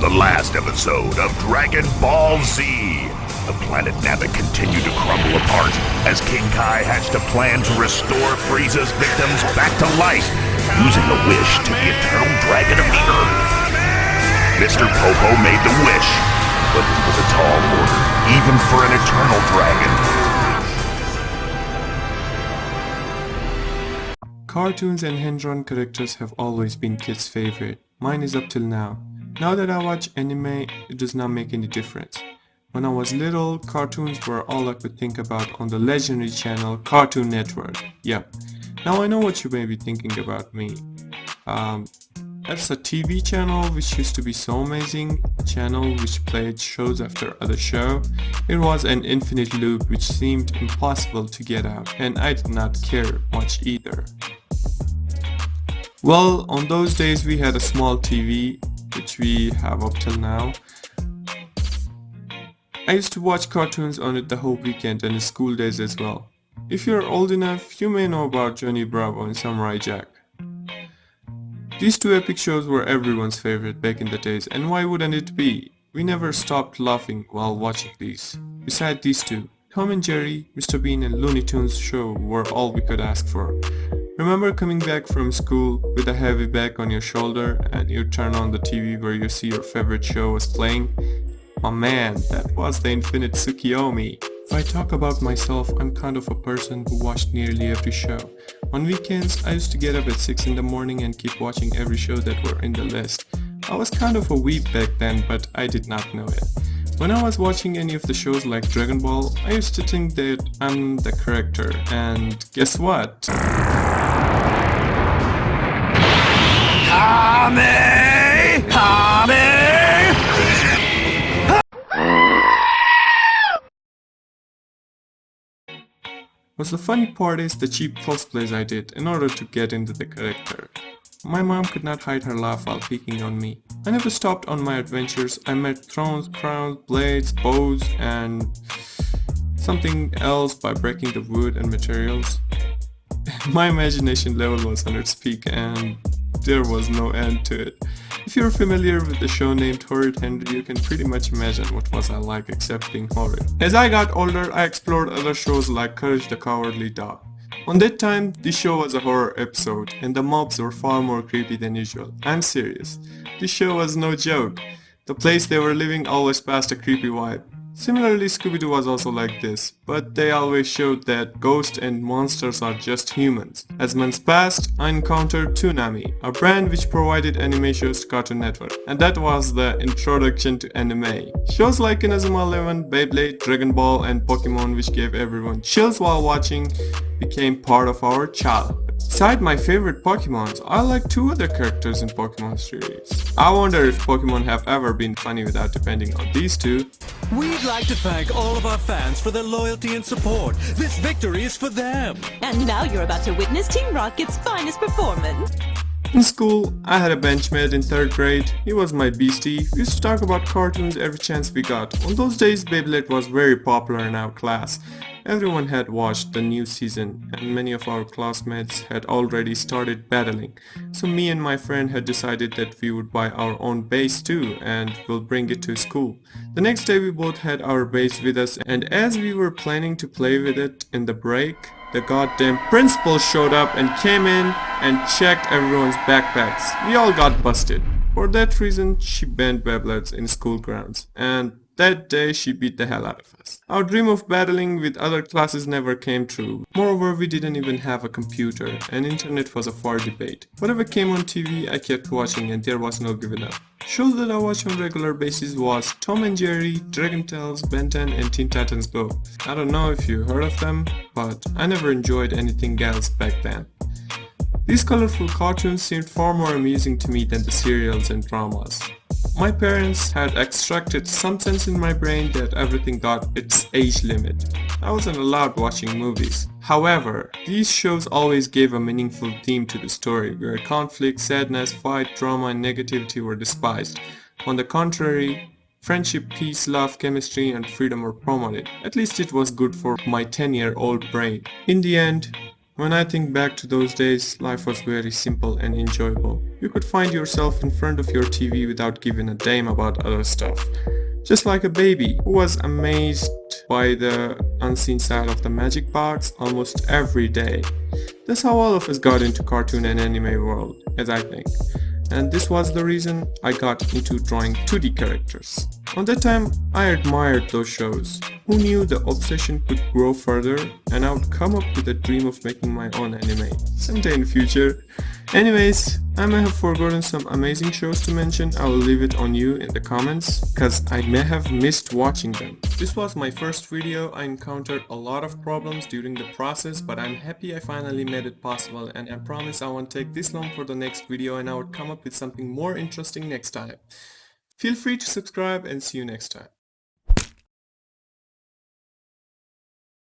the last episode of Dragon Ball Z. The planet Namek continued to crumble apart as King Kai hatched a plan to restore Frieza's victims back to life, using the wish to the eternal dragon of the Earth. Mr. Popo made the wish, but it was a tall order, even for an eternal dragon. Cartoons and hand-drawn characters have always been kids' favorite. Mine is up till now. Now that I watch anime, it does not make any difference. When I was little, cartoons were all I could think about on the legendary channel Cartoon Network. Yep. Now I know what you may be thinking about me. That's a TV channel which used to be so amazing, a channel which played shows after other show. It was an infinite loop which seemed impossible to get out, and I did not care much either. Well, on those days we had a small TV, which we have up till now. I used to watch cartoons on it the whole weekend and school days as well. If you're old enough, you may know about Johnny Bravo and Samurai Jack. These two epic shows were everyone's favorite back in the days, and why wouldn't it be? We never stopped laughing while watching these. Besides these two, Tom and Jerry, Mr. Bean and Looney Tunes show were all we could ask for. Remember coming back from school with a heavy bag on your shoulder and you turn on the TV where you see your favorite show was playing? Oh man, that was the Infinite Tsukiyomi. If I talk about myself, I'm kind of a person who watched nearly every show. On weekends, I used to get up at 6 in the morning and keep watching every show that were in the list. I was kind of a weeb back then, but I did not know it. When I was watching any of the shows like Dragon Ball, I used to think that I'm the character, and guess what? Kame! Kame! What's the funny part is the cheap cosplays I did in order to get into the character. My mom could not hide her laugh while peeking on me. I never stopped on my adventures. I met thrones, crowns, blades, bows, and something else by breaking the wood and materials. My imagination level was on its peak and there was no end to it. If you're familiar with the show named Horrid Henry, you can pretty much imagine what was I like except being horrid. As I got older, I explored other shows like Courage the Cowardly Dog. On that time, this show was a horror episode, and the mobs were far more creepy than usual. I'm serious. This show was no joke. The place they were living always passed a creepy vibe. Similarly, Scooby-Doo was also like this, but they always showed that ghosts and monsters are just humans. As months passed, I encountered Toonami, a brand which provided anime shows to Cartoon Network, and that was the introduction to anime. Shows like Inazuma 11, Beyblade, Dragon Ball, and Pokemon, which gave everyone chills while watching, became part of our childhood. Beside my favorite Pokemons, I like two other characters in Pokemon series. I wonder if Pokemon have ever been funny without depending on these two. We'd like to thank all of our fans for their loyalty and support. This victory is for them. And now you're about to witness Team Rocket's finest performance. In school, I had a benchmate in 3rd grade. He was my beastie. We used to talk about cartoons every chance we got. On those days, Beyblade was very popular in our class. Everyone had watched the new season, and many of our classmates had already started battling. So me and my friend had decided that we would buy our own base too, and we'll bring it to school. The next day we both had our base with us, and as we were planning to play with it in the break, the goddamn principal showed up and came in and checked everyone's backpacks. We all got busted. For that reason, she banned Beyblades in school grounds, and that day she beat the hell out of us. Our dream of battling with other classes never came true. Moreover, we didn't even have a computer, and internet was a far debate. Whatever came on TV, I kept watching and there was no giving up. Shows that I watched on regular basis was Tom and Jerry, Dragon Tales, Ben 10 and Teen Titans Go. I don't know if you heard of them, but I never enjoyed anything else back then. These colorful cartoons seemed far more amusing to me than the serials and dramas. My parents had extracted some sense in my brain that everything got its age limit. I wasn't allowed watching movies. However, these shows always gave a meaningful theme to the story, where conflict, sadness, fight, drama, and negativity were despised. On the contrary, friendship, peace, love, chemistry, and freedom were promoted. At least it was good for my 10-year-old brain. In the end, When I think back to those days, life was very simple and enjoyable. You could find yourself in front of your TV without giving a damn about other stuff. Just like a baby who was amazed by the unseen side of the magic box almost every day. That's how all of us got into cartoon and anime world, as I think. And this was the reason I got into drawing 2D characters. On that time, I admired those shows. Who knew the obsession could grow further and I would come up with a dream of making my own anime someday in the future. Anyways, I may have forgotten some amazing shows to mention. I will leave it on you in the comments cause I may have missed watching them. This was my first video. I encountered a lot of problems during the process, but I'm happy I finally made it possible, and I promise I won't take this long for the next video and I would come up with something more interesting next time. Feel free to subscribe and see you next time.